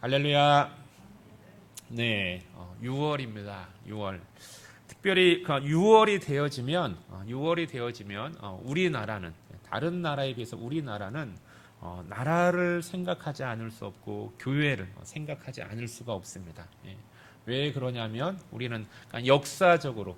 할렐루야. 네, 6월입니다. 6월. 특별히 6월이 되어지면 우리나라는 다른 나라에 비해서 우리나라는 나라를 생각하지 않을 수 없고 교회를 생각하지 않을 수가 없습니다. 예. 왜 그러냐면 우리는 역사적으로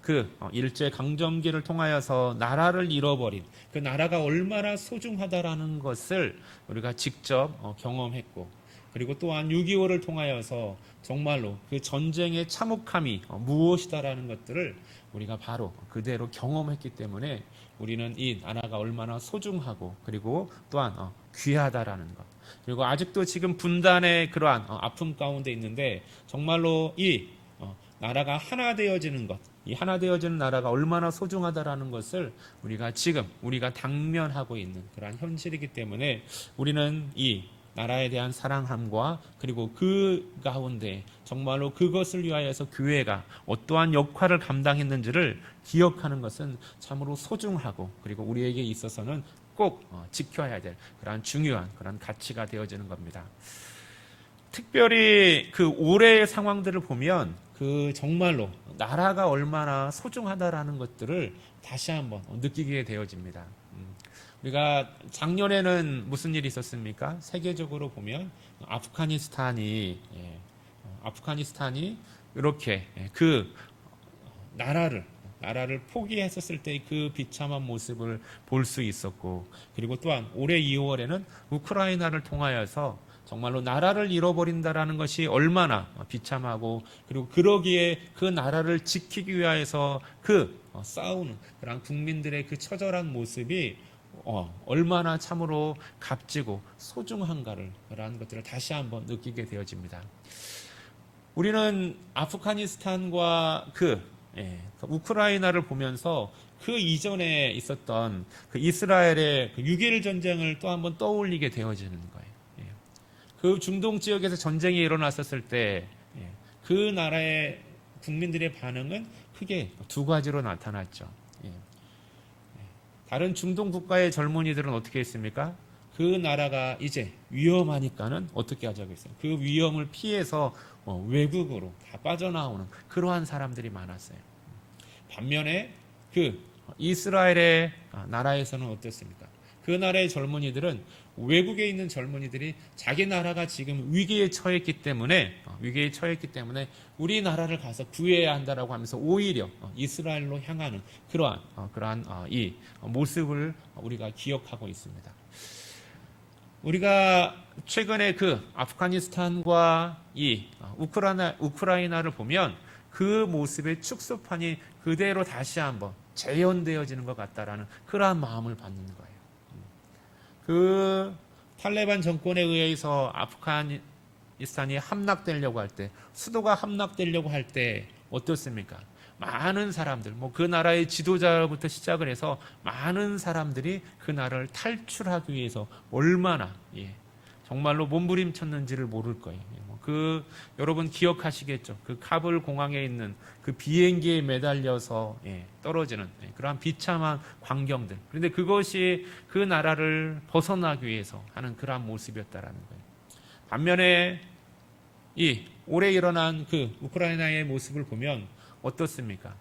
그 일제 강점기를 통하여서 나라를 잃어버린 그 나라가 얼마나 소중하다라는 것을 우리가 직접 경험했고, 그리고 또한 6.25를 통하여서 정말로 그 전쟁의 참혹함이 무엇이다라는 것들을 우리가 바로 그대로 경험했기 때문에 우리는 이 나라가 얼마나 소중하고 그리고 또한 귀하다라는 것, 그리고 아직도 지금 분단의 그러한 아픔 가운데 있는데 정말로 이 나라가 하나 되어지는 것, 이 하나 되어지는 나라가 얼마나 소중하다라는 것을 우리가 당면하고 있는 그러한 현실이기 때문에 우리는 이 나라에 대한 사랑함과 그리고 그 가운데 정말로 그것을 위하여서 교회가 어떠한 역할을 감당했는지를 기억하는 것은 참으로 소중하고 그리고 우리에게 있어서는 꼭 지켜야 될 그러한 중요한 그러한 가치가 되어지는 겁니다. 특별히 그 올해의 상황들을 보면 그 정말로 나라가 얼마나 소중하다라는 것들을 다시 한번 느끼게 되어집니다. 우리가 작년에는 무슨 일이 있었습니까? 세계적으로 보면 아프가니스탄이 이렇게 그 나라를 포기했었을 때 그 비참한 모습을 볼 수 있었고, 그리고 또한 올해 2월에는 우크라이나를 통하여서 정말로 나라를 잃어버린다라는 것이 얼마나 비참하고, 그리고 그러기에 그 나라를 지키기 위해서 싸우는 그런 국민들의 그 처절한 모습이 얼마나 참으로 값지고 소중한가를 라는 것들을 다시 한번 느끼게 되어집니다. 우리는 아프가니스탄과 우크라이나를 보면서 그 이전에 있었던 그 이스라엘의 6.1 전쟁을 또 한번 떠올리게 되어지는 거예요. 그 중동 지역에서 전쟁이 일어났었을 때 그 나라의 국민들의 반응은 크게 두 가지로 나타났죠. 다른 중동 국가의 젊은이들은 어떻게 했습니까? 그 나라가 이제 위험하니까는 어떻게 하자고 했어요? 그 위험을 피해서 외국으로 다 빠져나오는 그러한 사람들이 많았어요. 반면에 그 이스라엘의 나라에서는 어땠습니까? 그 나라의 젊은이들은 외국에 있는 젊은이들이 자기 나라가 지금 위기에 처했기 때문에 우리나라를 가서 구해야 한다라고 하면서 오히려 이스라엘로 향하는 그러한 이 모습을 우리가 기억하고 있습니다. 우리가 최근에 그 아프가니스탄과 이 우크라이나를 보면 그 모습의 축소판이 그대로 다시 한번 재현되어지는 것 같다라는 그러한 마음을 받는 거예요. 그 탈레반 정권에 의해서 아프가니스탄이 함락되려고 할 때, 수도가 함락되려고 할 때 어떻습니까? 많은 사람들, 그 나라의 지도자부터 시작을 해서 많은 사람들이 그 나라를 탈출하기 위해서 얼마나 정말로 몸부림쳤는지를 모를 거예요. 여러분 기억하시겠죠? 그 카불 공항에 있는 그 비행기에 매달려서 떨어지는 그러한 비참한 광경들. 그런데 그것이 그 나라를 벗어나기 위해서 하는 그러한 모습이었다라는 거예요. 반면에 올해 일어난 그 우크라이나의 모습을 보면 어떻습니까?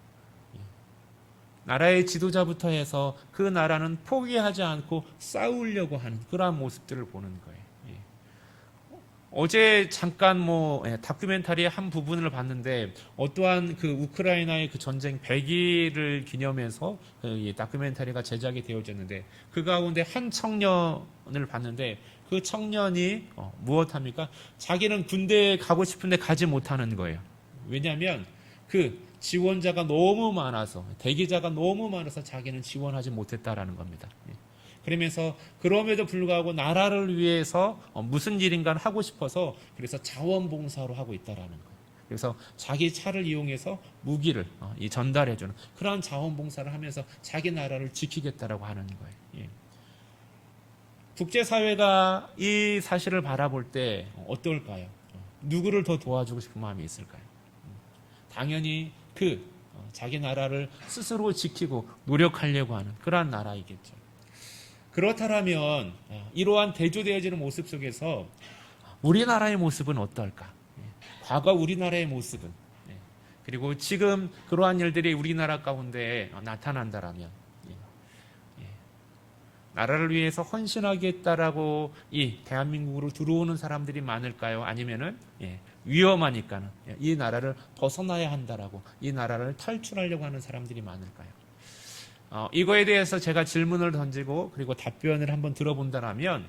나라의 지도자부터 해서 그 나라는 포기하지 않고 싸우려고 하는 그러한 모습들을 보는 거예요. 어제 잠깐 다큐멘터리의 한 부분을 봤는데 어떠한 그 우크라이나의 그 전쟁 100일을 기념해서 이 다큐멘터리가 제작이 되어졌는데 그 가운데 한 청년을 봤는데 그 청년이 무엇합니까? 자기는 군대에 가고 싶은데 가지 못하는 거예요. 왜냐하면 그 지원자가 너무 많아서, 대기자가 너무 많아서 자기는 지원하지 못했다라는 겁니다. 그러면서 그럼에도 불구하고 나라를 위해서 무슨 일인가 하고 싶어서 그래서 자원봉사로 하고 있다라는 거예요. 그래서 자기 차를 이용해서 무기를 전달해주는 그러한 자원봉사를 하면서 자기 나라를 지키겠다라고 하는 거예요. 국제사회가 이 사실을 바라볼 때 어떨까요? 누구를 더 도와주고 싶은 마음이 있을까요? 당연히 자기 나라를 스스로 지키고 노력하려고 하는 그러한 나라이겠죠. 그렇다면 이러한 대조되어지는 모습 속에서 우리나라의 모습은 어떨까? 과거 우리나라의 모습은, 그리고 지금 그러한 일들이 우리나라 가운데 나타난다라면, 나라를 위해서 헌신하겠다라고 이 대한민국으로 들어오는 사람들이 많을까요? 아니면은 위험하니까는 이 나라를 벗어나야 한다라고 이 나라를 탈출하려고 하는 사람들이 많을까요? 이거에 대해서 제가 질문을 던지고 그리고 답변을 한번 들어본다면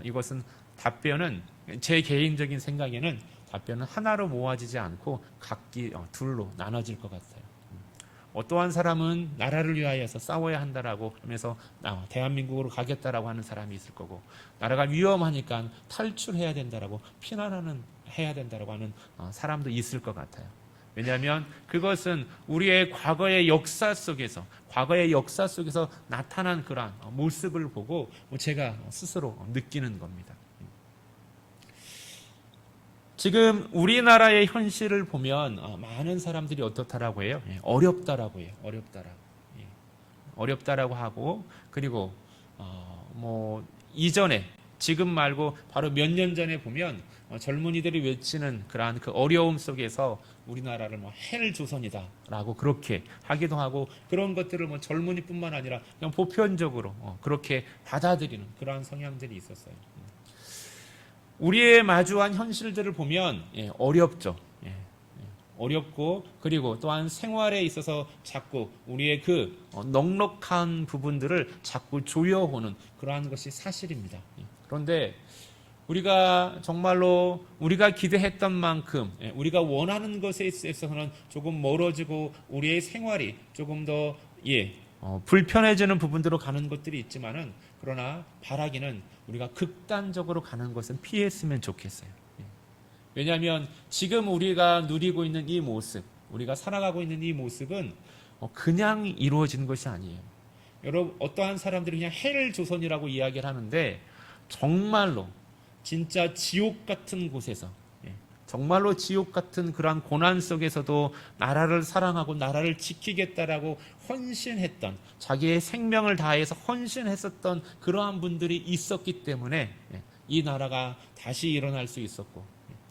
이것은 답변은 제 개인적인 생각에는 답변은 하나로 모아지지 않고 각기 둘로 나눠질 것 같아요. 어떠한 사람은 나라를 위하여서 싸워야 한다라고 하면서 대한민국으로 가겠다라고 하는 사람이 있을 거고, 나라가 위험하니까 탈출해야 된다라고 피난하는 해야 된다라고 하는 사람도 있을 것 같아요. 왜냐하면 그것은 우리의 과거의 역사 속에서 나타난 그러한 모습을 보고 제가 스스로 느끼는 겁니다. 지금 우리나라의 현실을 보면 많은 사람들이 어떻다라고 해요? 어렵다라고 해요. 어렵다라고 하고, 그리고 이전에 지금 말고 바로 몇 년 전에 보면 젊은이들이 외치는 그러한 그 어려움 속에서 우리나라를 헬 조선이다라고 그렇게 하기도 하고, 그런 것들을 젊은이뿐만 아니라 그냥 보편적으로 그렇게 받아들이는 그러한 성향들이 있었어요. 우리의 마주한 현실들을 보면 어렵죠. 어렵고, 그리고 또한 생활에 있어서 자꾸 우리의 그 넉넉한 부분들을 자꾸 조여오는 그러한 것이 사실입니다. 그런데 우리가 정말로 우리가 기대했던 만큼 우리가 원하는 것에 있어서는 조금 멀어지고 우리의 생활이 조금 더 불편해지는 부분으로 가는 것들이 있지만은, 그러나 바라기는 우리가 극단적으로 가는 것은 피했으면 좋겠어요. 왜냐하면 지금 우리가 누리고 있는 이 모습, 우리가 살아가고 있는 이 모습은 그냥 이루어진 것이 아니에요. 여러분, 어떠한 사람들이 그냥 헬 조선이라고 이야기를 하는데, 정말로 진짜 지옥 같은 곳에서, 정말로 지옥 같은 그러한 고난 속에서도 나라를 사랑하고 나라를 지키겠다라고 헌신했던, 자기의 생명을 다해서 헌신했었던 그러한 분들이 있었기 때문에 이 나라가 다시 일어날 수 있었고,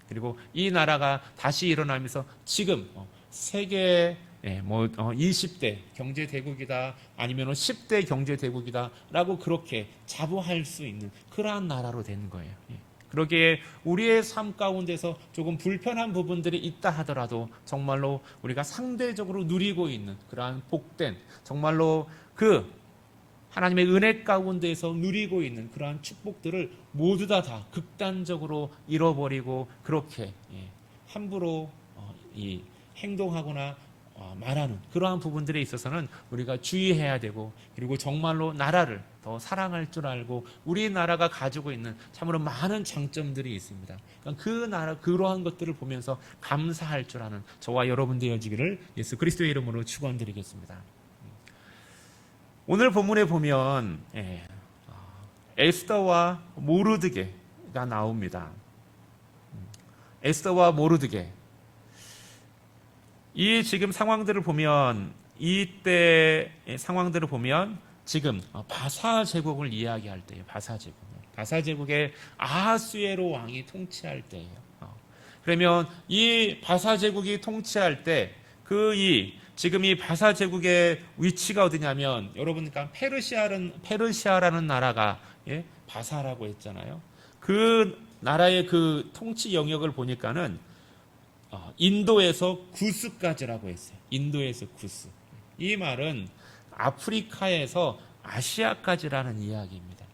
그리고 이 나라가 다시 일어나면서 지금 세계 20대 경제대국이다, 아니면 10대 경제대국이다라고 그렇게 자부할 수 있는 그러한 나라로 된 거예요. 그러기에 우리의 삶 가운데서 조금 불편한 부분들이 있다 하더라도 정말로 우리가 상대적으로 누리고 있는 그러한 복된, 정말로 그 하나님의 은혜 가운데에서 누리고 있는 그러한 축복들을 모두 다 극단적으로 잃어버리고 그렇게 함부로 행동하거나 말하는 그러한 부분들에 있어서는 우리가 주의해야 되고, 그리고 정말로 나라를 더 사랑할 줄 알고 우리나라가 가지고 있는 참으로 많은 장점들이 있습니다. 그러니까 그 나라, 그러한 것들을 보면서 감사할 줄 아는 저와 여러분 되어지기를 예수 그리스도의 이름으로 축원드리겠습니다. 오늘 본문에 보면 에스더와 모르드게가 나옵니다. 에스더와 모르드게, 이 지금 상황들을 보면, 이때 상황들을 보면 지금 바사 제국을 이야기할 때예요. 바사 제국의 아하수에로 왕이 통치할 때예요. 그러면 이 바사 제국이 통치할 때 지금 이 바사 제국의 위치가 어디냐면, 여러분, 그러니까 페르시아라는 나라가 바사라고 했잖아요. 그 나라의 그 통치 영역을 보니까는 인도에서 구스까지라고 했어요. 인도에서 구스. 이 말은 아프리카에서 아시아까지라는 이야기입니다.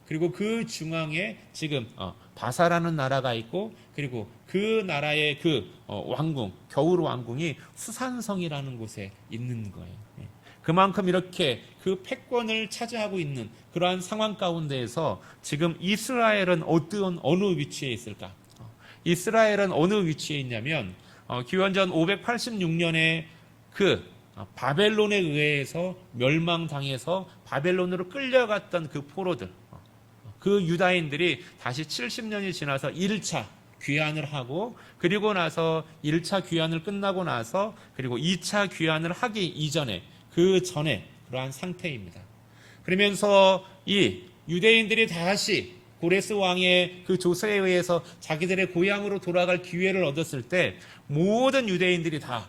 그리고 그 중앙에 지금 바사라는 나라가 있고, 그리고 그 나라의 그 왕궁, 겨울 왕궁이 수산성이라는 곳에 있는 거예요. 그만큼 이렇게 그 패권을 차지하고 있는 그러한 상황 가운데에서 지금 이스라엘은 어느 위치에 있을까? 이스라엘은 어느 위치에 있냐면, 기원전 586년에 그 바벨론에 의해서 멸망당해서 바벨론으로 끌려갔던 그 포로들, 그 유다인들이 다시 70년이 지나서 1차 귀환을 하고, 그리고 나서 1차 귀환을 끝나고 나서 그리고 2차 귀환을 하기 이전에, 그 전에 그러한 상태입니다. 그러면서 이 유대인들이 다시 고레스 왕의 그 조서에 의해서 자기들의 고향으로 돌아갈 기회를 얻었을 때 모든 유대인들이 다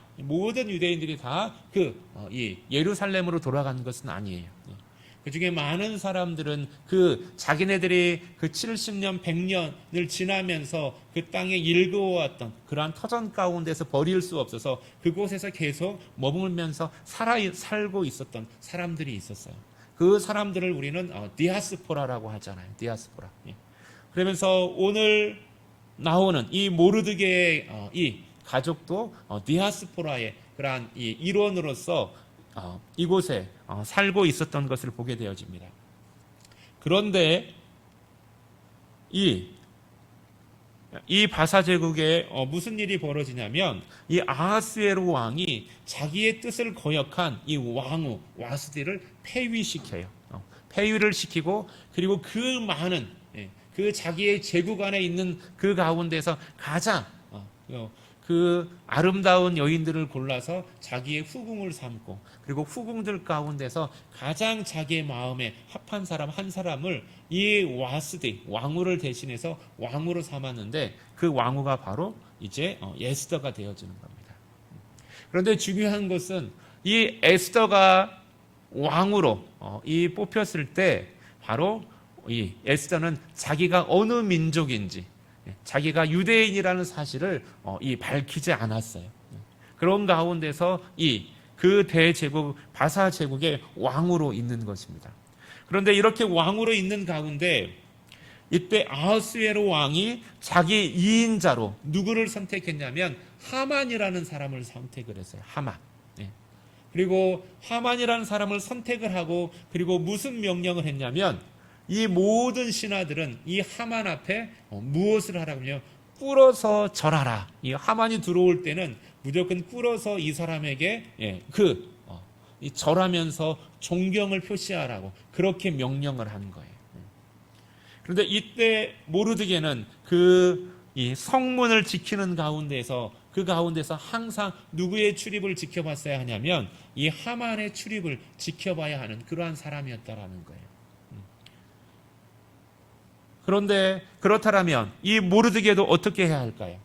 이 예루살렘으로 돌아가는 것은 아니에요. 그 중에 많은 사람들은 그 자기네들이 그 70년, 100년을 지나면서 그 땅에 일구어왔던 그러한 터전 가운데서 버릴 수 없어서 그곳에서 계속 머물면서 살고 있었던 사람들이 있었어요. 그 사람들을 우리는 디아스포라라고 하잖아요. 디아스포라. 그러면서 오늘 나오는 이 모르드게의 이 가족도 디아스포라의 그러한 이 일원으로서 이곳에 살고 있었던 것을 보게 되어집니다. 그런데 이 바사 제국에 무슨 일이 벌어지냐면 이 아하스웨로 왕이 자기의 뜻을 거역한 이 왕후 와스디를 폐위시켜요. 폐위를 시키고 그리고 그 많은 그 자기의 제국 안에 있는 그 가운데서 가장 그 아름다운 여인들을 골라서 자기의 후궁을 삼고 그리고 후궁들 가운데서 가장 자기의 마음에 합한 사람 한 사람을 이 와스디 왕후를 대신해서 왕후로 삼았는데 그 왕후가 바로 이제 에스더가 되어지는 겁니다. 그런데 중요한 것은 이 에스더가 왕후로 이 뽑혔을 때 바로 이 에스더는 자기가 어느 민족인지 자기가 유대인이라는 사실을 밝히지 않았어요. 그런 가운데서 그 대제국 바사 제국의 왕으로 있는 것입니다. 그런데 이렇게 왕으로 있는 가운데 이때 아하스웨로 왕이 자기 2인자로 누구를 선택했냐면 하만이라는 사람을 선택을 했어요. 하만. 그리고 하만이라는 사람을 선택을 하고 그리고 무슨 명령을 했냐면 이 모든 신하들은 이 하만 앞에 무엇을 하라고요? 꿇어서 절하라. 이 하만이 들어올 때는 무조건 꿇어서 이 사람에게 절하면서 존경을 표시하라고 그렇게 명령을 한 거예요. 그런데 이때 모르드게는 이 성문을 지키는 가운데서 그 가운데서 항상 누구의 출입을 지켜봤어야 하냐면 이 하만의 출입을 지켜봐야 하는 그러한 사람이었다라는 거예요. 그런데 그렇다면 이 모르드게도 어떻게 해야 할까요?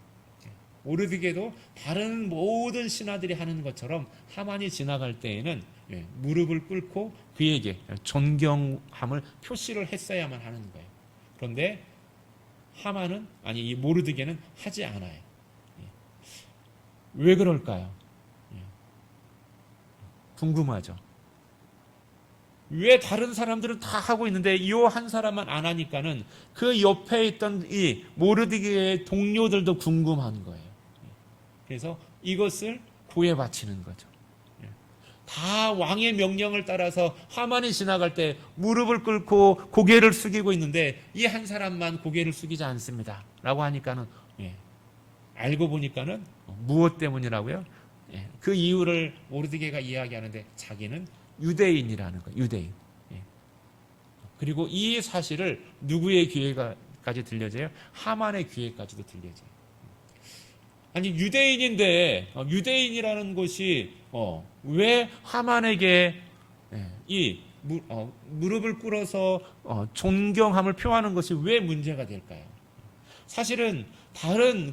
모르드게도 다른 모든 신하들이 하는 것처럼 하만이 지나갈 때에는 무릎을 꿇고 그에게 존경함을 표시를 했어야만 하는 거예요. 그런데 이 모르드게는 하지 않아요. 왜 그럴까요? 궁금하죠? 왜 다른 사람들은 다 하고 있는데 이 한 사람만 안 하니까는 그 옆에 있던 이 모르드게의 동료들도 궁금한 거예요. 그래서 이것을 구해 바치는 거죠. 다 왕의 명령을 따라서 하만이 지나갈 때 무릎을 꿇고 고개를 숙이고 있는데 이 한 사람만 고개를 숙이지 않습니다. 라고 하니까는 알고 보니까는 무엇 때문이라고요? 그 이유를 모르드게가 이야기하는데 자기는 유대인이라는 거예요. 유대인. 그리고 이 사실을 누구의 귀에까지 들려져요? 하만의 귀에까지도 들려져요. 아니 유대인인데 유대인이라는 것이 왜 하만에게 이 무릎을 꿇어서 존경함을 표하는 것이 왜 문제가 될까요? 사실은 다른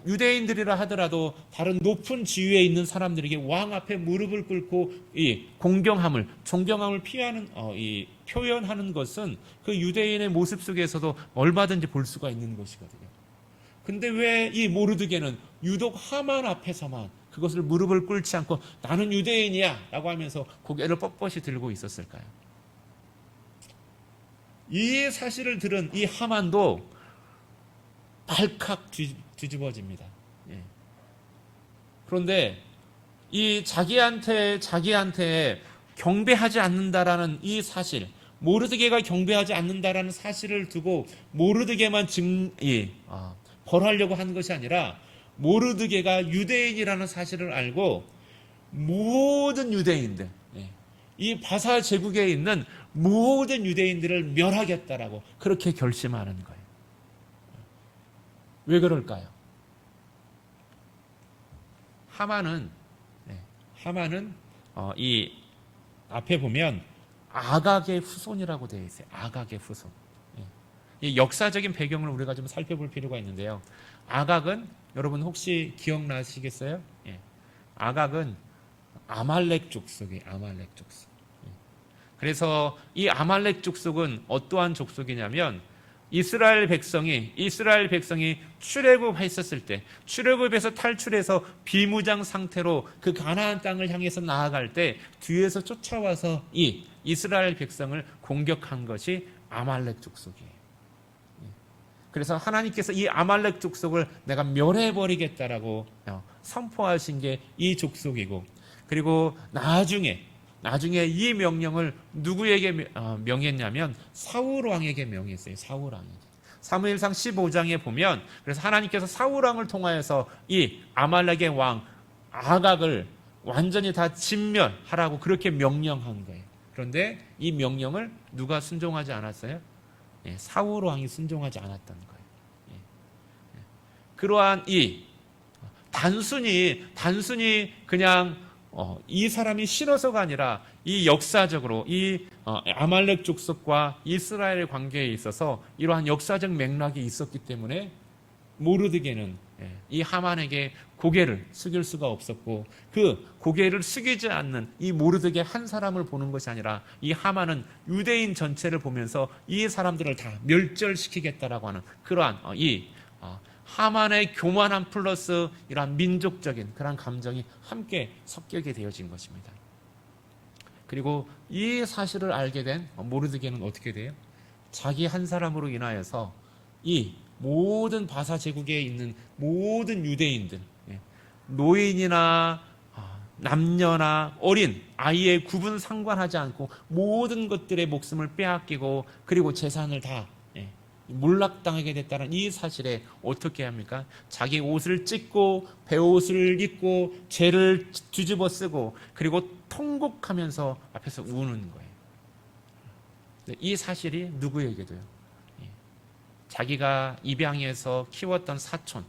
유대인들이라 하더라도 다른 높은 지위에 있는 사람들에게 왕 앞에 무릎을 꿇고 이 공경함을, 존경함을 표현하는 것은 그 유대인의 모습 속에서도 얼마든지 볼 수가 있는 것이거든요. 근데 왜 이 모르드게는 유독 하만 앞에서만 그것을 무릎을 꿇지 않고 나는 유대인이야 라고 하면서 고개를 뻣뻣이 들고 있었을까요? 이 사실을 들은 이 하만도 발칵 뒤집어집니다. 그런데 이 자기한테 경배하지 않는다라는 이 사실, 모르드게가 경배하지 않는다라는 사실을 두고 모르드게만 벌하려고 한 것이 아니라 모르드게가 유대인이라는 사실을 알고 모든 유대인들, 이 바사 제국에 있는 모든 유대인들을 멸하겠다라고 그렇게 결심하는 거예요. 왜 그럴까요? 하만은 이 앞에 보면 아각의 후손이라고 되어 있어요. 아각의 후손. 이 역사적인 배경을 우리가 좀 살펴볼 필요가 있는데요. 아각은 여러분 혹시 기억나시겠어요? 예. 아각은 아말렉 족속이에요. 아말렉 족속. 예. 그래서 이 아말렉 족속은 어떠한 족속이냐면 이스라엘 백성이 출애굽했었을 때, 출애굽에서 탈출해서 비무장 상태로 그 가나안 땅을 향해서 나아갈 때 뒤에서 쫓아와서 이 이스라엘 백성을 공격한 것이 아말렉 족속이에요. 그래서 하나님께서 이 아말렉 족속을 내가 멸해버리겠다라고 선포하신 게 이 족속이고, 그리고 나중에 이 명령을 누구에게 명했냐면 사울 왕에게 명했어요. 사울 왕에게. 사무엘상 15장에 보면 그래서 하나님께서 사울 왕을 통하여서 이 아말렉의 왕 아각을 완전히 다 진멸하라고 그렇게 명령한 거예요. 그런데 이 명령을 누가 순종하지 않았어요? 예, 사울 왕이 순종하지 않았던 거예요. 예, 예. 그러한 이 단순히 그냥 이 사람이 싫어서가 아니라 이 역사적으로 이 아말렉 족속과 이스라엘의 관계에 있어서 이러한 역사적 맥락이 있었기 때문에 모르드게는 이 하만에게 고개를 숙일 수가 없었고, 그 고개를 숙이지 않는 이 모르드게 한 사람을 보는 것이 아니라 이 하만은 유대인 전체를 보면서 이 사람들을 다 멸절시키겠다라고 하는 그러한 이 하만의 교만함 플러스 이러한 민족적인 그러한 감정이 함께 섞이게 되어진 것입니다. 그리고 이 사실을 알게 된 모르드게는 어떻게 돼요? 자기 한 사람으로 인하여서 이 모든 바사 제국에 있는 모든 유대인들, 노인이나 남녀나 어린 아이의 구분 상관하지 않고 모든 것들의 목숨을 빼앗기고 그리고 재산을 다 몰락당하게 됐다는 이 사실에 어떻게 합니까? 자기 옷을 찢고 베옷을 입고 죄를 뒤집어 쓰고 그리고 통곡하면서 앞에서 우는 거예요. 이 사실이 누구에게도요? 자기가 입양해서 키웠던 사촌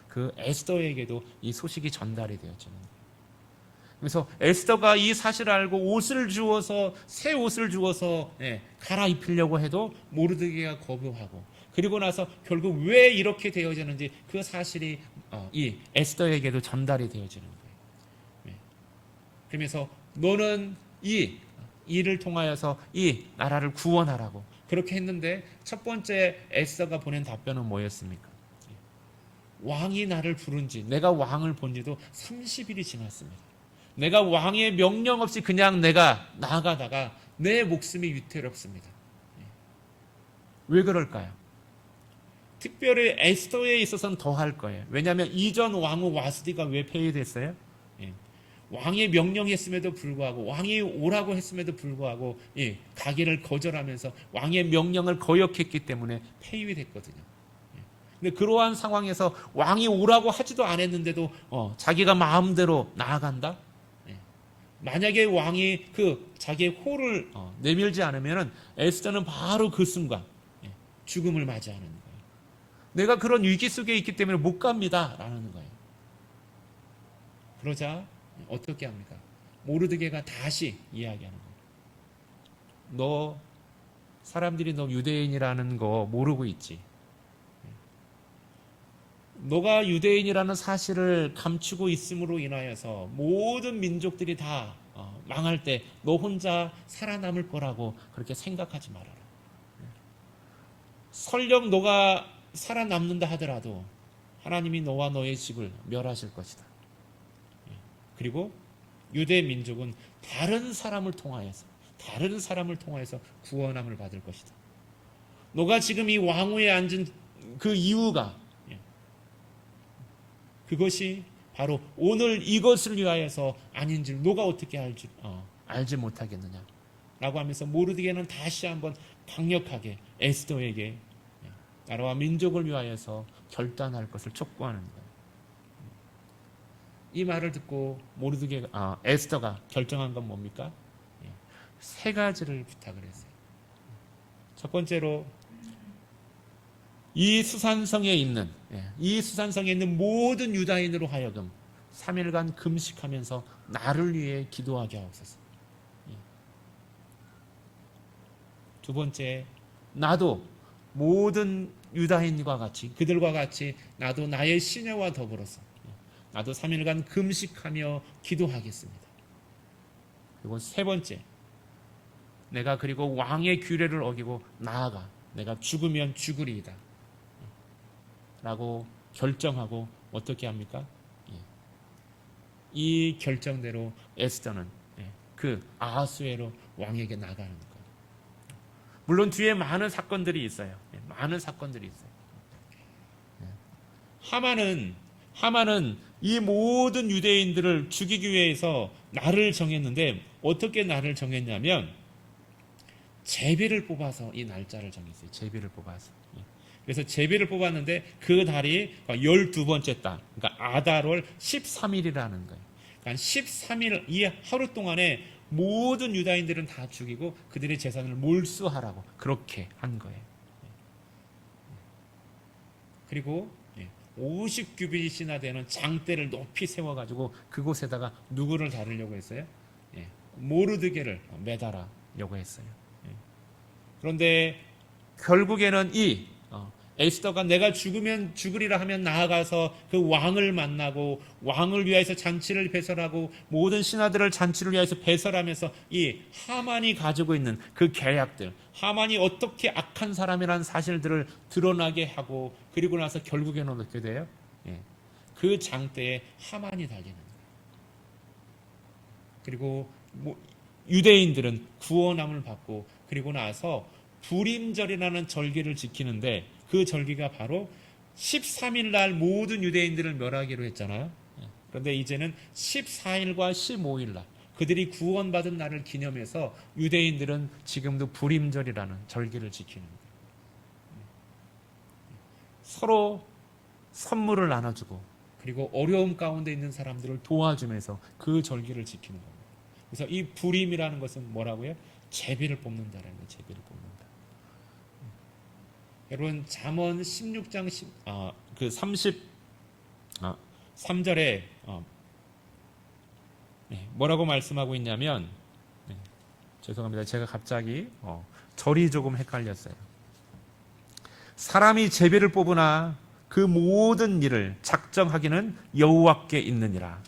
그 에스더에게도 이 소식이 전달이 되었죠. 그래서 에스더가 이 사실을 알고 새 옷을 주어서 갈아입히려고 해도 모르드게가 거부하고, 그리고 나서 결국 왜 이렇게 되어지는지 그 사실이 이 에스더에게도 전달이 되어지는 거예요. 그러면서 너는 이 일을 통하여서 이 나라를 구원하라고 그렇게 했는데 첫 번째 에스더가 보낸 답변은 뭐였습니까? 왕이 나를 부른 지, 내가 왕을 본 지도 30일이 지났습니다. 내가 왕의 명령 없이 그냥 내가 나가다가 내 목숨이 위태롭습니다. 왜 그럴까요? 특별히 에스더에 있어서는 더 할 거예요. 왜냐하면 이전 왕후 와스디가 왜 폐위됐어요? 왕의 명령했음에도 불구하고, 왕이 오라고 했음에도 불구하고 가기를 거절하면서 왕의 명령을 거역했기 때문에 폐위됐거든요. 근데 그러한 상황에서 왕이 오라고 하지도 않았는데도 자기가 마음대로 나아간다? 만약에 왕이 자기의 호를 내밀지 않으면 에스더는 바로 그 순간 죽음을 맞이하는 거예요. 내가 그런 위기 속에 있기 때문에 못 갑니다 라는 거예요. 그러자 어떻게 합니까? 모르드게가 다시 이야기하는 거예요. 사람들이 너 유대인이라는 거 모르고 있지. 너가 유대인이라는 사실을 감추고 있음으로 인하여서 모든 민족들이 다 망할 때 너 혼자 살아남을 거라고 그렇게 생각하지 말아라. 설령 너가 살아남는다 하더라도 하나님이 너와 너의 집을 멸하실 것이다. 그리고 유대 민족은 다른 사람을 통하여서 구원함을 받을 것이다. 너가 지금 이 왕위에 앉은 그 이유가 그것이 바로 오늘 이것을 위하여서 아닌 줄 너가 어떻게 알지 못하겠느냐 라고 하면서 모르드게는 다시 한번 강력하게 에스더에게 나라와 민족을 위하여서 결단할 것을 촉구하는 거예요. 이 말을 듣고 에스더가 결정한 건 뭡니까? 세 가지를 부탁을 했어요. 첫 번째로 이 수산성에 있는 모든 유다인으로 하여금 3일간 금식하면서 나를 위해 기도하게 하옵소서. 두 번째, 나도 모든 유다인과 같이 그들과 같이 나도 나의 시내와 더불어서 나도 3일간 금식하며 기도하겠습니다. 그리고 세 번째, 내가 그리고 왕의 규례를 어기고 나아가 내가 죽으면 죽으리이다 라고 결정하고 어떻게 합니까? 이 결정대로 에스더는 그 아하수에로 왕에게 나가는 거예요. 물론 뒤에 많은 사건들이 있어요. 많은 사건들이 있어요. 하만은 이 모든 유대인들을 죽이기 위해서 날을 정했는데 어떻게 날을 정했냐면 제비를 뽑아서 이 날짜를 정했어요. 제비를 뽑아서. 그래서 제비를 뽑았는데 그 달이 12번째 달, 그러니까 아달월 13일이라는 거예요. 그러니까 13일 이 하루 동안에 모든 유다인들은 다 죽이고 그들의 재산을 몰수하라고 그렇게 한 거예요. 그리고 50규빗이나 되는 장대를 높이 세워가지고 그곳에다가 누구를 다루려고 했어요? 모르드게를 매달으려고 했어요. 그런데 결국에는 에스더가 내가 죽으면 죽으리라 하면 나아가서 그 왕을 만나고 왕을 위하여서 잔치를 배설하고 모든 신하들을 잔치를 위하여서 배설하면서 이 하만이 가지고 있는 그 계약들, 하만이 어떻게 악한 사람이라는 사실들을 드러나게 하고 그리고 나서 결국에는 어떻게 돼요? 그 장대에 하만이 달리는 거예요. 그리고 유대인들은 구원함을 받고 그리고 나서 불임절이라는 절기를 지키는데 그 절기가 바로 13일 날 모든 유대인들을 멸하기로 했잖아요. 그런데 이제는 14일과 15일 날 그들이 구원받은 날을 기념해서 유대인들은 지금도 불임절이라는 절기를 지키는 거예요. 서로 선물을 나눠주고 그리고 어려움 가운데 있는 사람들을 도와주면서 그 절기를 지키는 겁니다. 그래서 이 불임이라는 것은 뭐라고요? 제비를 뽑는다라는 거예요. 제비를 뽑는다. 여러분 잠언 16장 33절에 뭐라고 말씀하고 있냐면 죄송합니다. 제가 갑자기 절이 조금 헷갈렸어요. 사람이 제비를 뽑으나 그 모든 일을 작정하기는 여호와께 있느니라.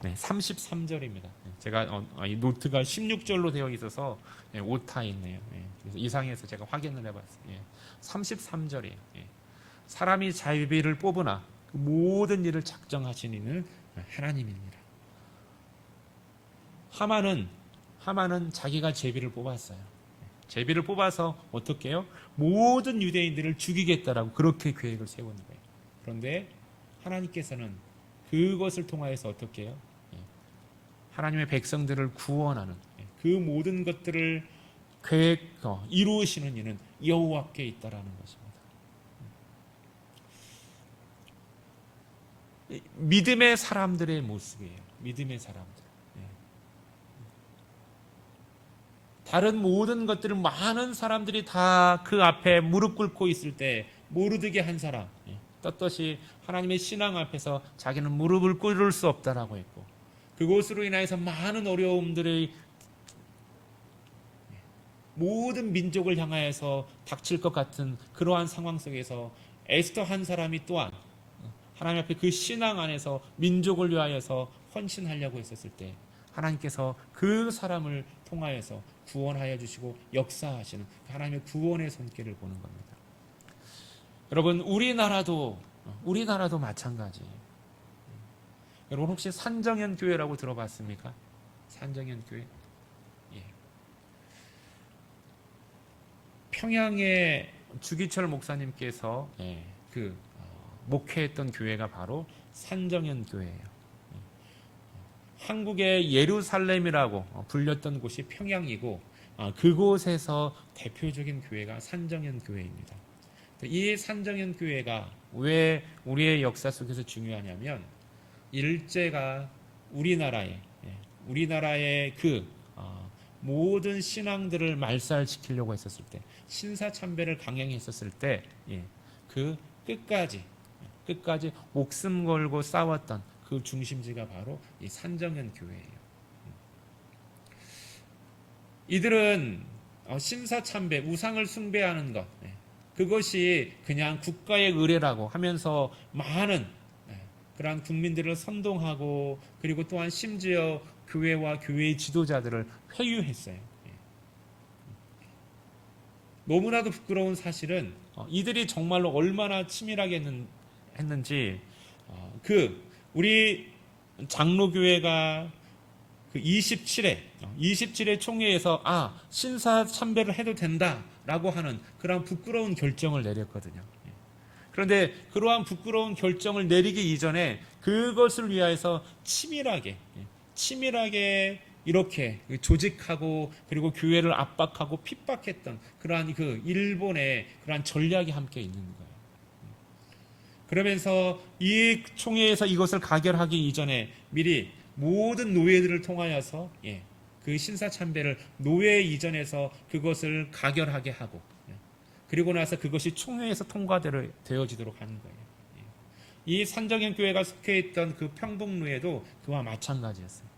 네, 33절입니다. 제가 이 노트가 16절로 되어 있어서 오타 있네요. 그래서 이상해서 제가 확인을 해봤어요. 33절이에요. 사람이 제비를 뽑으나 그 모든 일을 작정하시는 이는 하나님입니다. 하만은 자기가 제비를 뽑았어요. 제비를 뽑아서 어떻게 해요? 모든 유대인들을 죽이겠다라고 그렇게 계획을 세우는 거예요. 그런데 하나님께서는 그것을 통하여서 어떻게 해요? 하나님의 백성들을 구원하는 그 모든 것들을 이루시는 이는 여호와께 있다라는 것입니다. 믿음의 사람들의 모습이에요. 믿음의 사람들. 다른 모든 것들은 많은 사람들이 다 그 앞에 무릎 꿇고 있을 때 모르드게 한 사람 떳떳이 하나님의 신앙 앞에서 자기는 무릎을 꿇을 수 없다라고 했고 그것으로 인해서 많은 어려움들이 모든 민족을 향하여서 닥칠 것 같은 그러한 상황 속에서 에스더 한 사람이 또한 하나님 앞에 그 신앙 안에서 민족을 위하여서 헌신하려고 했었을 때 하나님께서 그 사람을 통하여서 구원하여 주시고 역사하시는 하나님의 구원의 손길을 보는 겁니다. 여러분 우리나라도 마찬가지예요. 여러분 혹시 산정현 교회라고 들어봤습니까? 산정현 교회? 평양의 주기철 목사님께서 목회했던 교회가 바로 산정현 교회예요. 한국의 예루살렘이라고 불렸던 곳이 평양이고 그곳에서 대표적인 교회가 산정현 교회입니다. 이 산정현 교회가 왜 우리의 역사 속에서 중요하냐면 일제가 우리나라의 그 모든 신앙들을 말살시키려고 했었을 때 신사참배를 강행했었을 때 그 끝까지 끝까지 목숨 걸고 싸웠던 그 중심지가 바로 이 산정현 교회예요. 이들은 신사참배, 우상을 숭배하는 것, 그것이 그냥 국가의 의례라고 하면서 많은 그러한 국민들을 선동하고, 그리고 또한 심지어 교회와 교회의 지도자들을 회유했어요. 너무나도 부끄러운 사실은 이들이 정말로 얼마나 치밀하게 했는지, 우리 장로교회가 그 27회 총회에서 신사 참배를 해도 된다라고 하는 그런 부끄러운 결정을 내렸거든요. 그런데 그러한 부끄러운 결정을 내리기 이전에 그것을 위하여서 치밀하게 이렇게 조직하고, 그리고 교회를 압박하고 핍박했던 그러한 그 일본의 그러한 전략이 함께 있는 거예요. 그러면서 이 총회에서 이것을 가결하기 이전에 미리 모든 노예들을 통하여서 그 신사참배를 노예 이전에서 그것을 가결하게 하고, 그리고 나서 그것이 총회에서 통과되어지도록 하는 거예요. 이 산정현 교회가 속해 있던 그 평북노예도 그와 마찬가지였어요.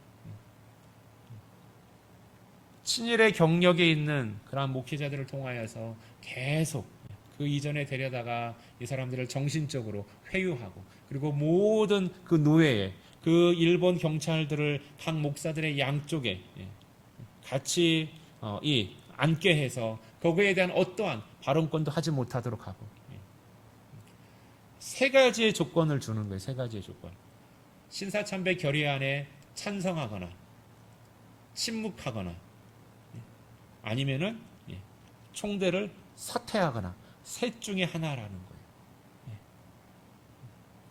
친일의 경력에 있는 그러한 목회자들을 통하여서 계속 그 이전에 데려다가 이 사람들을 정신적으로 회유하고, 그리고 모든 그 노예에 그 일본 경찰들을 각 목사들의 양쪽에 같이 앉게 해서 거기에 대한 어떠한 발언권도 하지 못하도록 하고, 세 가지의 조건을 주는 거예요. 세 가지의 조건. 신사참배 결의안에 찬성하거나 침묵하거나 아니면은 총대를 사퇴하거나 셋 중에 하나라는 거예요.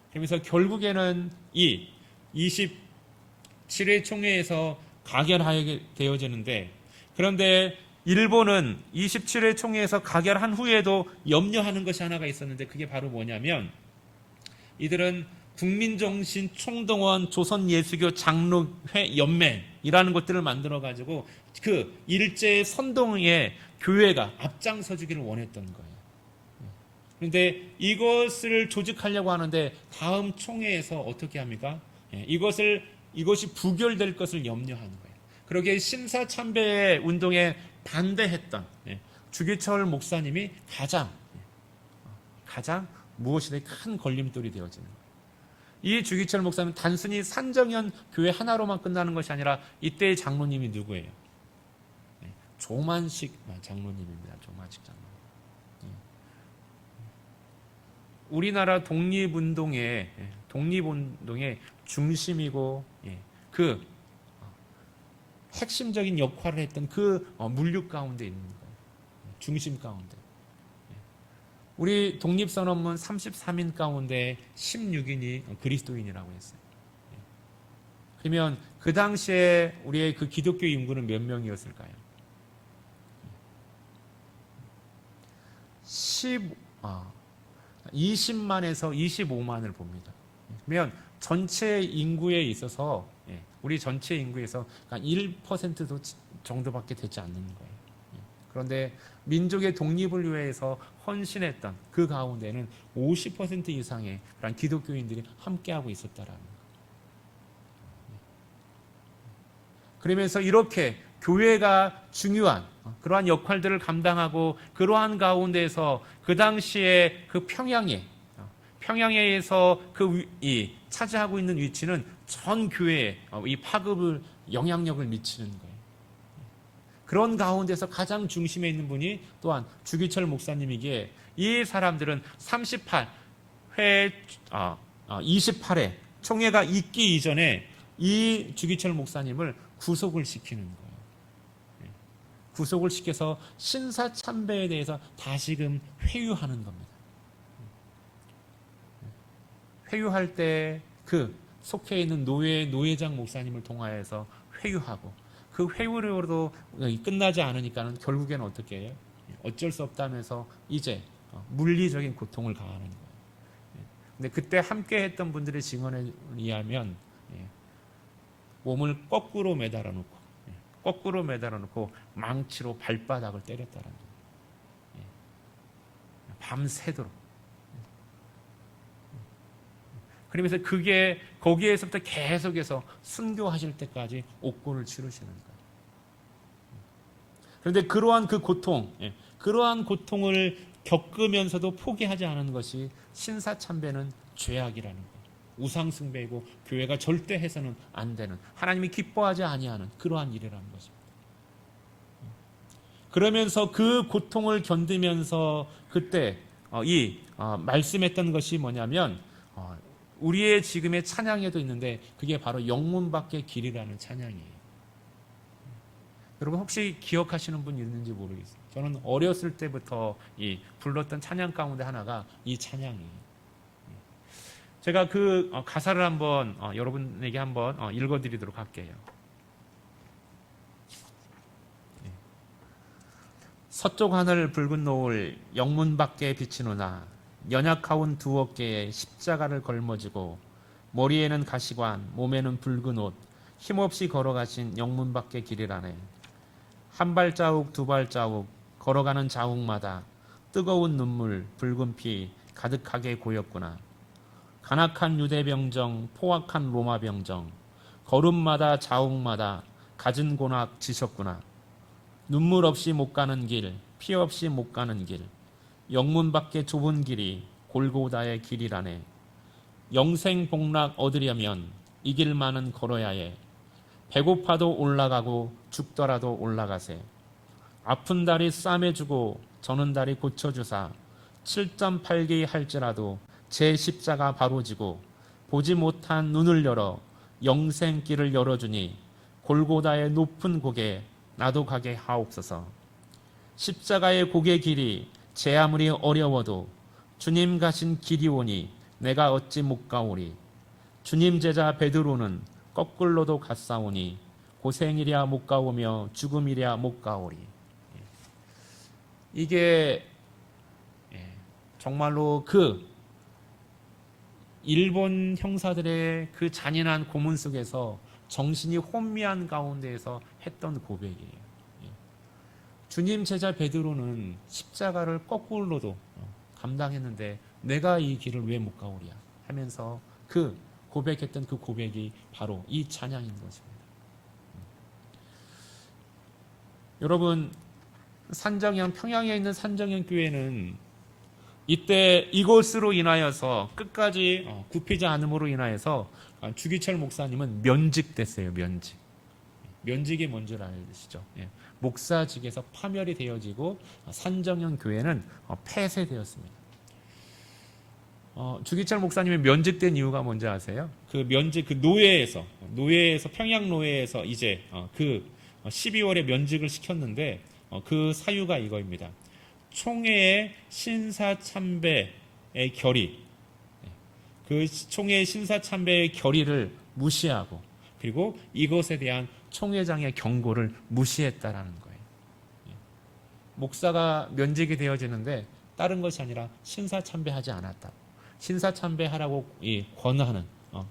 그러면서 결국에는 이 27회 총회에서 가결하게 되어지는데, 그런데 일본은 27회 총회에서 가결한 후에도 염려하는 것이 하나가 있었는데, 그게 바로 뭐냐면, 이들은 국민정신 총동원 조선예수교 장로회 연맹이라는 것들을 만들어 가지고 그 일제의 선동에 교회가 앞장서 주기를 원했던 거예요. 그런데 이것을 조직하려고 하는데 다음 총회에서 어떻게 합니까? 이것이 부결될 것을 염려하는 거예요. 그러기에 신사참배 운동에 반대했던 주기철 목사님이 가장 무엇이든 큰 걸림돌이 되어지는 거예요. 이 주기철 목사님은 단순히 산정현 교회 하나로만 끝나는 것이 아니라 이때의 장로님이 누구예요? 조만식 장로님입니다. 조만식 장로님. 우리나라 독립운동의 중심이고 그 핵심적인 역할을 했던 그 물류 가운데 있는 거예요. 중심 가운데. 우리 독립선언문 33인 가운데 16인이 그리스도인이라고 했어요. 그러면 그 당시에 우리의 그 기독교 인구는 몇 명이었을까요? 20만에서 25만을 봅니다. 그러면 전체 인구에 있어서 우리 전체 인구에서 1%도 정도밖에 되지 않는 거예요. 그런데 민족의 독립을 위해서 헌신했던 그 가운데는 50% 이상의 그런 기독교인들이 함께하고 있었다라는 거예요. 그러면서 이렇게 교회가 중요한 그러한 역할들을 감당하고, 그러한 가운데에서 그 당시에 그 평양에서 차지하고 있는 위치는 전 교회에 이 파급을 영향력을 미치는 거예요. 그런 가운데서 가장 중심에 있는 분이 또한 주기철 목사님이기에, 이 사람들은 28회 총회가 있기 이전에 이 주기철 목사님을 구속을 시키는 거예요. 구속을 시켜서 신사참배에 대해서 다시금 회유하는 겁니다. 회유할 때 그 속해 있는 노회장 목사님을 통하여서 회유하고, 그 회유로도 끝나지 않으니까는 결국에는 어떻게 해요? 어쩔 수 없다면서 이제 물리적인 고통을 가하는 거예요. 근데 그때 함께 했던 분들의 증언에 의하면 몸을 거꾸로 매달아 놓고 망치로 발바닥을 때렸다는 거예요. 밤새도록. 그러면서 그게 거기에서부터 계속해서 순교하실 때까지 옥고를 치르시는 거예요. 그런데 그러한 그 고통, 그러한 고통을 겪으면서도 포기하지 않은 것이 신사참배는 죄악이라는 거예요. 우상숭배이고 교회가 절대 해서는 안 되는, 하나님이 기뻐하지 아니하는 그러한 일이라는 것입니다. 그러면서 그 고통을 견디면서 그때 말씀했던 것이 뭐냐면 우리의 지금의 찬양에도 있는데 그게 바로 영문 밖의 길이라는 찬양이에요. 여러분 혹시 기억하시는 분 있는지 모르겠어요. 저는 어렸을 때부터 불렀던 찬양 가운데 하나가 이 찬양이에요. 제가 그 가사를 한번 여러분에게 한번 읽어드리도록 할게요. 서쪽 하늘 붉은 노을 영문 밖에 비치노나 연약하온 두 어깨에 십자가를 걸머지고 머리에는 가시관 몸에는 붉은 옷 힘없이 걸어가신 영문 밖의 길이라네. 한 발자국 두 발자국 걸어가는 자국마다 뜨거운 눈물 붉은 피 가득하게 고였구나. 간악한 유대 병정 포악한 로마 병정 걸음마다 자국마다 갖은 고nak 지셨구나. 눈물 없이 못 가는 길, 피 없이 못 가는 길, 영문 밖의 좁은 길이 골고다의 길이라네. 영생 복락 얻으려면 이 길만은 걸어야 해. 배고파도 올라가고 죽더라도 올라가세. 아픈 다리 싸매주고 저는 다리 고쳐주사 7.8기 할지라도 제 십자가 바로 지고 보지 못한 눈을 열어 영생길을 열어주니 골고다의 높은 곡에 나도 가게 하옵소서. 십자가의 곡의 길이 제 아무리 어려워도 주님 가신 길이 오니 내가 어찌 못 가오리. 주님 제자 베드로는 거꾸로도 갔사오니 고생이랴 못 가오며 죽음이랴 못 가오리. 이게 정말로 그 일본 형사들의 그 잔인한 고문 속에서 정신이 혼미한 가운데에서 했던 고백이에요. 주님 제자 베드로는 십자가를 거꾸로도 감당했는데 내가 이 길을 왜 못 가오랴 하면서 그 고백했던 그 고백이 바로 이 찬양인 것입니다. 여러분 산정현 평양에 있는 산정현 교회는 이때 이것으로 인하여서 끝까지 굽히지 않음으로 인하여서 주기철 목사님은 면직됐어요. 면직이 뭔 줄 아시죠? 목사직에서 파멸이 되어지고 산정현 교회는 폐쇄되었습니다. 주기철 목사님이 면직된 이유가 뭔지 아세요? 그 면직 그 노예에서 평양 노예에서 이제 그 12월에 면직을 시켰는데 그 사유가 이거입니다. 총회의 신사참배의 결의, 그 총회의 신사참배의 결의를 무시하고 그리고 이것에 대한 총회장의 경고를 무시했다라는 거예요. 목사가 면직이 되어지는데 다른 것이 아니라 신사참배하지 않았다. 신사참배하라고 권하는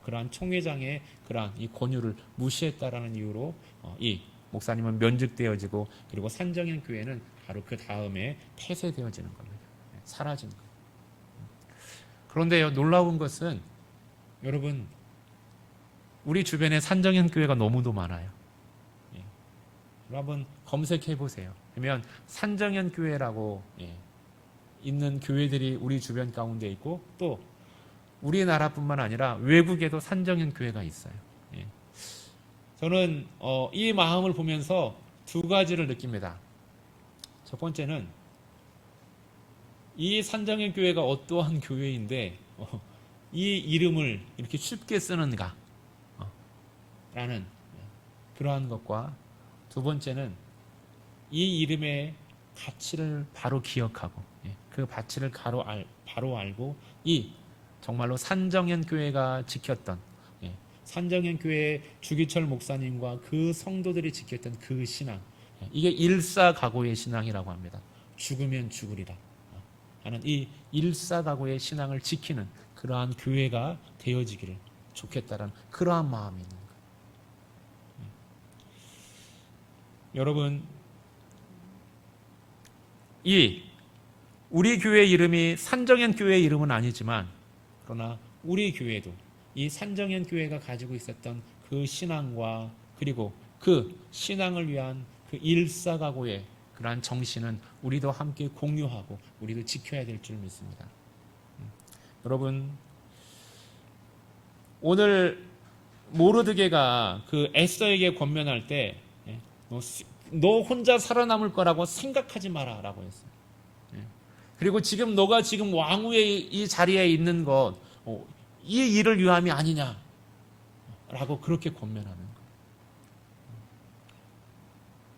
그러한 총회장의 그러한 이 권유를 무시했다라는 이유로 이 목사님은 면직되어지고 그리고 산정현 교회는 바로 그 다음에 폐쇄되어지는 겁니다. 사라진 거예요. 그런데요, 놀라운 것은 여러분 우리 주변에 산정현 교회가 너무도 많아요. 여러분 검색해 보세요. 그러면 산정현 교회라고 있는 교회들이 우리 주변 가운데 있고 또 우리나라뿐만 아니라 외국에도 산정현 교회가 있어요. 저는 이 마음을 보면서 두 가지를 느낍니다. 첫 번째는 이 산정현 교회가 어떠한 교회인데 이 이름을 이렇게 쉽게 쓰는가 라는 그러한 것과 두 번째는 이 이름의 가치를 바로 기억하고 그 가치를 바로 알고 이 정말로 산정현 교회가 지켰던 산정현 교회 주기철 목사님과 그 성도들이 지켰던 그 신앙, 이게 일사각오의 신앙이라고 합니다. 죽으면 죽으리라 하는 이 일사각오의 신앙을 지키는 그러한 교회가 되어지기를 좋겠다라는 그러한 마음이 있는 거예요. 여러분, 우리 교회 이름이 산정현 교회 이름은 아니지만 그러나 우리 교회도 이 산정현 교회가 가지고 있었던 그 신앙과 그리고 그 신앙을 위한 그 일사각오의 그러한 정신은 우리도 함께 공유하고 우리도 지켜야 될 줄 믿습니다. 여러분, 오늘 모르드게가 그 에스더에게 권면할 때 너 혼자 살아남을 거라고 생각하지 마라 라고 했어요. 그리고 너가 지금 왕후의 이 자리에 있는 것, 이 일을 위함이 아니냐 라고 그렇게 권면하는 거예요.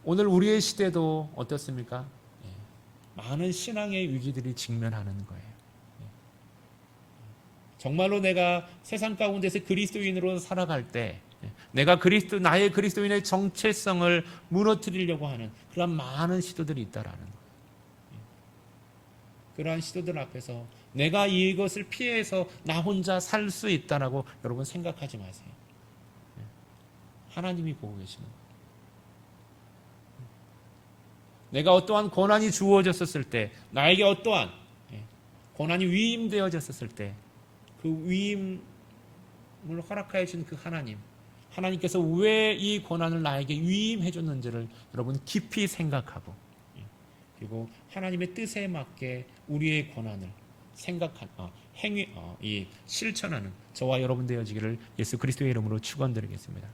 오늘 우리의 시대도 어떻습니까? 많은 신앙의 위기들이 직면하는 거예요. 정말로 내가 세상 가운데서 그리스도인으로 살아갈 때 내가 나의 그리스도인의 정체성을 무너뜨리려고 하는 그런 많은 시도들이 있다라는 거예요. 그러한 시도들 앞에서 내가 이것을 피해서 나 혼자 살 수 있다라고 여러분 생각하지 마세요. 하나님이 보고 계시는 거예요. 내가 어떠한 권한이 주어졌었을 때, 나에게 어떠한 권한이 위임되어졌었을 때, 그 위임을 허락하여 준 그 하나님께서 왜 이 권한을 나에게 위임해 줬는지를 여러분 깊이 생각하고, 그리고 하나님의 뜻에 맞게 우리의 권한을 실천하는 저와 여러분 되어지기를 예수 그리스도의 이름으로 축원드리겠습니다.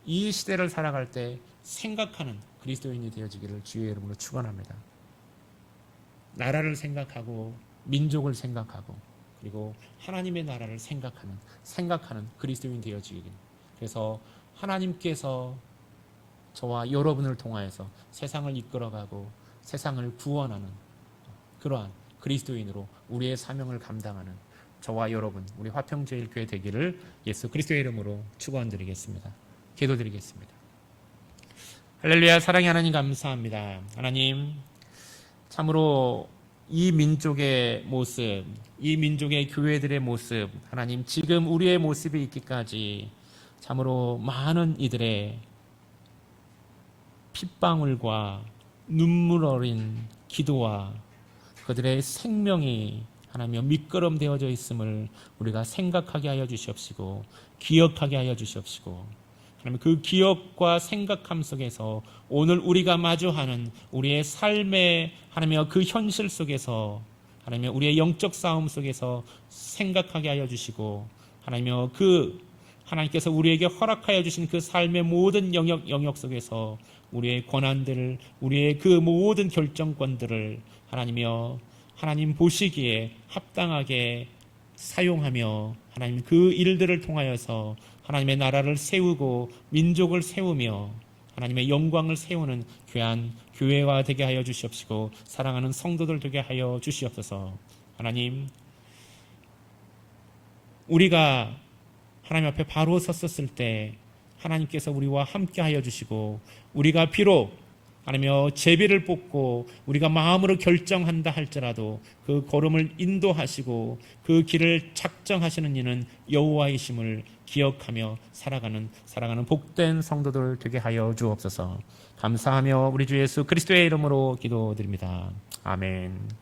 이 시대를 살아갈 때 생각하는 그리스도인이 되어지기를 주의 이름으로 축원합니다. 나라를 생각하고 민족을 생각하고 그리고 하나님의 나라를 생각하는 그리스도인 되어지길. 그래서 하나님께서 저와 여러분을 통하여서 세상을 이끌어가고 세상을 구원하는 그러한 그리스도인으로 우리의 사명을 감당하는 저와 여러분, 우리 화평제일교회 되기를 예수 그리스도의 이름으로 축원드리겠습니다. 기도드리겠습니다. 할렐루야. 사랑의 하나님 감사합니다. 하나님, 참으로 이 민족의 모습, 이 민족의 교회들의 모습, 하나님 지금 우리의 모습이 있기까지 참으로 많은 이들의 핏방울과 눈물 어린 기도와 그들의 생명이 하나님 밑거름 되어져 있음을 우리가 생각하게 하여 주시옵시고 기억하게 하여 주시옵시고 하나님 그 기억과 생각함 속에서 오늘 우리가 마주하는 우리의 삶의 하나님 그 현실 속에서 하나님 우리의 영적 싸움 속에서 생각하게 하여 주시고 하나님 하나님께서 우리에게 허락하여 주신 그 삶의 모든 영역 속에서 우리의 권한들을 우리의 그 모든 결정권들을 하나님 보시기에 합당하게 사용하며 하나님 그 일들을 통하여서 하나님의 나라를 세우고 민족을 세우며 하나님의 영광을 세우는 귀한 교회가 되게 하여 주시옵시고 사랑하는 성도들 되게 하여 주시옵소서. 하나님, 우리가 하나님 앞에 바로 섰었을 때 하나님께서 우리와 함께 하여 주시고 우리가 비록 하나며 제비를 뽑고 우리가 마음으로 결정한다 할지라도 그 걸음을 인도하시고 그 길을 작정하시는 이는 여호와이심을 기억하며 살아가는 복된 성도들 되게 하여 주옵소서. 감사하며 우리 주 예수 그리스도의 이름으로 기도드립니다. 아멘.